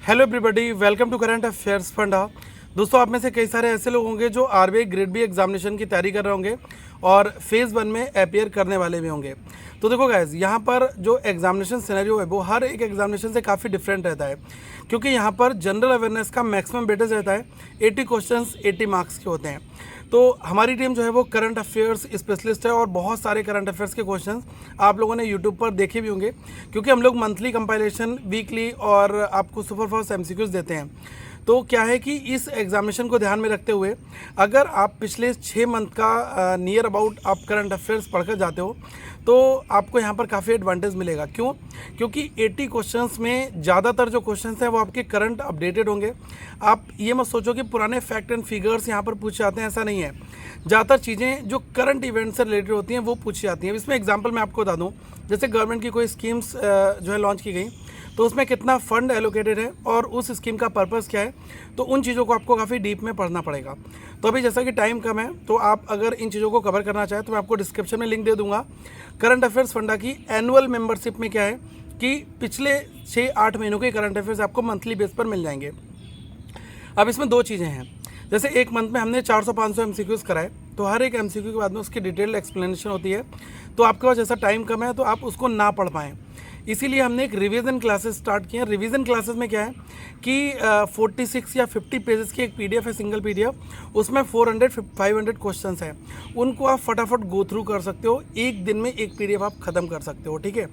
Hello everybody, welcome to current affairs funda. दोस्तों, आप में से कई सारे ऐसे लोग होंगे जो आरबीआई ग्रेड बी एग्जामिनेशन की तैयारी कर रहे होंगे और फेज़ 1 में अपीयर करने वाले भी होंगे। तो देखो गाइस, यहाँ पर जो एग्जामिनेशन सिनेरियो है वो हर एक एग्जामिनेशन से काफ़ी डिफरेंट रहता है, क्योंकि यहाँ पर जनरल अवेयरनेस का मैक्सिमम वेटेज रहता है। 80 क्वेश्चंस 80 मार्क्स के होते हैं। तो हमारी टीम जो है वो करंट अफेयर्स स्पेशलिस्ट है और बहुत सारे करंट अफेयर्स के क्वेश्चंस आप लोगों ने यूट्यूब पर देखे भी होंगे, क्योंकि हम लोग मंथली कंपाइलेशन, वीकली और आपको सुपर फास्ट एमसीक्यूज देते हैं। तो क्या है कि इस एग्जामिनेशन को ध्यान में रखते हुए अगर आप पिछले 6 मंथ का नियर अबाउट आप करंट अफेयर्स पढ़कर जाते हो तो आपको यहाँ पर काफ़ी एडवांटेज मिलेगा। क्यों? क्योंकि 80 क्वेश्चंस में ज़्यादातर जो क्वेश्चंस हैं वो आपके करंट अपडेटेड होंगे। आप ये मत सोचो कि पुराने फैक्ट एंड फिगर्स यहाँ पर पूछे जाते हैं, ऐसा नहीं है। ज़्यादातर चीज़ें जो करंट इवेंट से रिलेटेड होती हैं वो पूछी जाती हैं। इसमें एग्जाम्पल मैं आपको बता दूँ, जैसे गवर्नमेंट की कोई स्कीम्स जो है लॉन्च की गई, तो उसमें कितना फंड एलोकेटेड है और उस स्कीम का पर्पस क्या है, तो उन चीज़ों को आपको काफ़ी डीप में पढ़ना पड़ेगा। तो अभी जैसा कि टाइम कम है, तो आप अगर इन चीज़ों को कवर करना चाहें तो मैं आपको डिस्क्रिप्शन में लिंक दे दूंगा। करंट अफेयर्स फंडा की एनुअल मेंबरशिप में क्या है कि पिछले 6-8 महीनों के करंट अफेयर्स आपको मंथली बेस पर मिल जाएंगे। अब इसमें 2 चीज़ें हैं। जैसे एक मंथ में हमने 400-500 एमसीक्यूज कराए, तो हर एक एमसीक्यू के बाद में उसकी डिटेल्ड एक्सप्लेनेशन होती है। तो आपके पास जैसा टाइम कम है तो आप उसको ना पढ़ पाएँ, इसीलिए हमने एक रिवीजन क्लासेस स्टार्ट किए हैं। रिवीजन क्लासेस में क्या है कि 46 या 50 पेजेस की एक पीडीएफ है, सिंगल पीडीएफ, उसमें 400-500 क्वेश्चंस हैं। उनको आप फटाफट गो थ्रू कर सकते हो, एक दिन में एक पीडीएफ आप ख़त्म कर सकते हो। ठीक है,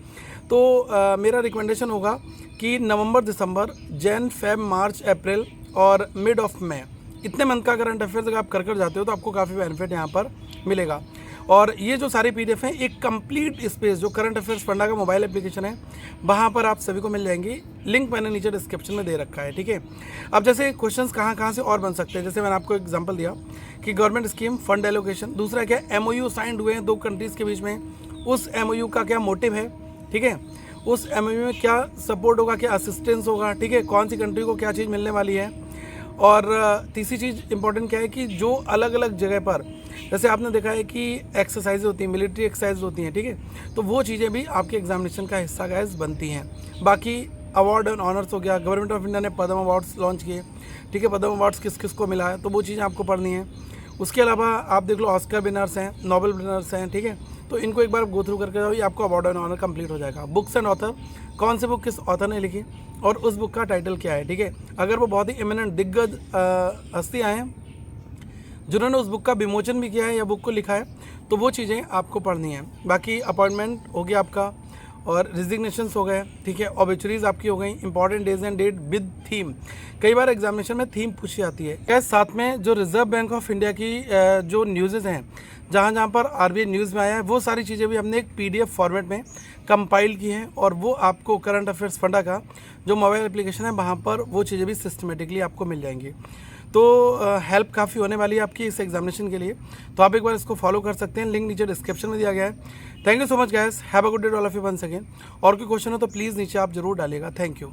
तो मेरा रिकमेंडेशन होगा कि नवंबर, दिसंबर, जैन, फेब, मार्च, अप्रैल और मिड ऑफ मई, इतने मंथ का करंट अफेयर्स अगर आप कर जाते हो तो आपको काफ़ी बेनिफिट यहाँ पर मिलेगा। और ये जो सारी पीडीएफ हैं, एक कंप्लीट स्पेस जो करंट अफेयर्स फंडा का मोबाइल एप्लीकेशन है, वहाँ पर आप सभी को मिल जाएंगी। लिंक मैंने नीचे डिस्क्रिप्शन में दे रखा है। ठीक है, अब जैसे क्वेश्चंस कहाँ से और बन सकते हैं, जैसे मैंने आपको एग्जांपल दिया कि गवर्नमेंट स्कीम, फंड एलोकेशन। दूसरा क्या, एमओयू साइंड हुए हैं 2 कंट्रीज़ के बीच में, उस एमओयू का क्या मोटिव है। ठीक है, उस एमओयू में क्या सपोर्ट होगा, क्या असिस्टेंस होगा। ठीक है, कौन सी कंट्री को क्या चीज़ मिलने वाली है। और तीसरी चीज़ इंपॉर्टेंट क्या है कि जो अलग अलग जगह पर, जैसे आपने देखा है कि एक्सरसाइज होती हैं, मिलिट्री एक्सरसाइज होती हैं। ठीक है, तो वो चीज़ें भी आपके एग्जामिनेशन का हिस्सा गाइस बनती हैं। बाकी अवार्ड एंड ऑनर्स हो गया, गवर्नमेंट ऑफ इंडिया ने पद्म अवार्ड्स लॉन्च किए। ठीक है, पद्म अवार्ड्स किस किस को मिला है, तो वो चीज़ें आपको पढ़नी है। उसके अलावा आप देख लो, ऑस्कर विनर्स हैं, नोबेल विनर्स हैं। ठीक है, तो इनको एक बार गो थ्रू करके जाओ, ये आपको अवार्ड एंड ऑनर कंप्लीट हो जाएगा। बुक्स एंड ऑथर, कौन सी बुक किस ऑथर ने लिखी और उस बुक का टाइटल क्या है। ठीक है, अगर वो बहुत ही इमिनेंट दिग्गज हस्तियाँ हैं जिन्होंने उस बुक का विमोचन भी किया है या बुक को लिखा है, तो वो चीज़ें आपको पढ़नी है। बाकी अपॉइंटमेंट हो गया आपका, और रिजिग्नेशंस हो गए। ठीक है, ऑब्ituaries आपकी हो गई, important days and date with theme. कई बार एग्जामिनेशन में थीम पूछी जाती है। क्या साथ में जो रिजर्व बैंक ऑफ इंडिया की जो न्यूज़ हैं, जहाँ पर आरबीआई न्यूज़ में आया है, वो सारी चीज़ें भी हमने एक पीडीएफ फॉर्मेट में कंपाइल की हैं, और वो आपको करंट अफेयर्स फंडा का जो मोबाइल एप्लीकेशन है वहाँ पर वो चीज़ें भी सिस्टमेटिकली आपको मिल जाएंगी। तो हेल्प काफ़ी होने वाली है आपकी इस एग्जामिनेशन के लिए। तो आप एक बार इसको फॉलो कर सकते हैं, लिंक नीचे डिस्क्रिप्शन में दिया गया है। Thank you so much guys, have a good day all of you once again. और कोई क्वेश्चन हो तो प्लीज़ नीचे आप जरूर डालिएगा। Thank you.